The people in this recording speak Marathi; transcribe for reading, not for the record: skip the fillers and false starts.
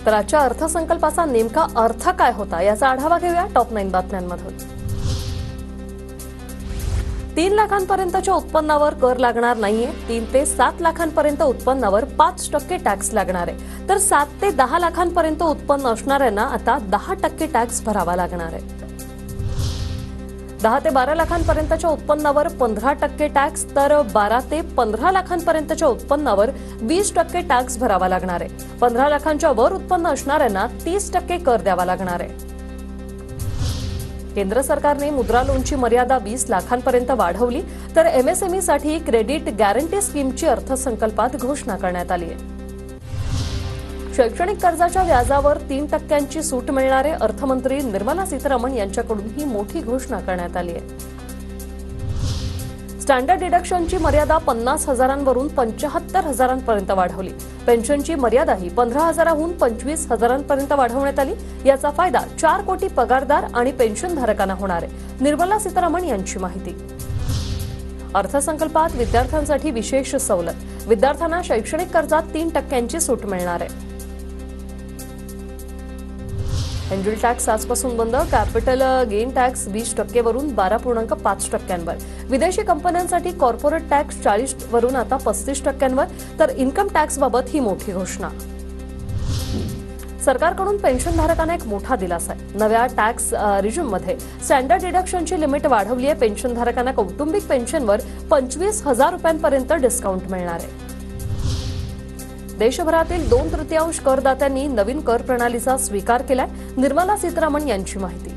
तर आजच्या अर्थसंकल्पाचा नेमका अर्थ काय होता याचा आढावा घेऊया टॉप 9 बातम्यांमधून। 3 लाखांपर्यंतच्या उत्पन्नावर कर लागणार नाहीये। 3 ते 7 लाखांपर्यंत उत्पन्नावर 5% टॅक्स लागणार आहे, तर 7 ते 10 लाखांपर्यंत उत्पन्न असणाऱ्यांना आता 10% टॅक्स भरावा लागणार आहे। 10 ते 12 लाखांपर्यंतच्या उत्पन्नावर 15% टॅक्स, तर 12 ते 15 लाखांपर्यंतच्या उत्पन्नावर 20% टॅक्स भरावा लागणार आहे। 15 लाखांच्या वर उत्पन्न असणाऱ्यांना 30% कर द्यावा लागणार आहे। केंद्र सरकारने मुद्रा लोनची मर्यादा 20 लाखांपर्यंत वाढवली, तर एमएसएमईसाठी क्रेडिट गॅरंटी स्कीमची अर्थसंकल्पात घोषणा करण्यात आली आहे। शैक्षणिक कर्जाच्या व्याजावर 3% सूट मिळणार आहे। अर्थमंत्री निर्मला सीतारामन यांच्याकडून ही मोठी घोषणा करण्यात आली आहे। स्टँडर्ड डिडक्शनची मर्यादा 50,000वरून 75,000पर्यंत वाढवली। पेन्शनची मर्यादाही 15,000हून 25,000पर्यंत वाढवण्यात आली। याचा फायदा 4 कोटी पगारदार आणि पेन्शनधारकांना होणार आहे। निर्मला सीतारामन यांची माहिती। अर्थसंकल्पात विद्यार्थ्यांसाठी विशेष सवलत। विद्यार्थ्यांना शैक्षणिक कर्जात 3% सूट मिळणार आहे। एंजल टॅक्स आजपासून बंद। कॅपिटल गेन टॅक्स 20% वरून 12.5%वर। विदेशी कंपन्यांसाठी कॉर्पोरेट टॅक्स 40 वरून आता 35%वर, तर इन्कम टॅक्स बाबत ही मोठी घोषणा। सरकारकडून पेन्शनधारकांना एक मोठा दिलासा आहे। नव्या टॅक्स रिजिममध्ये स्टँडर्ड डिडक्शनची लिमिट वाढवली आहे। पेन्शनधारकांना कौटुंबिक पेन्शनवर 25,000 रुपयांपर्यंत डिस्काउंट मिळणार आहे। देशभरातील 2/3 करदात्यांनी नवीन कर प्रणालीचा स्वीकार केलाय। निर्मला सीतारामन यांची माहिती।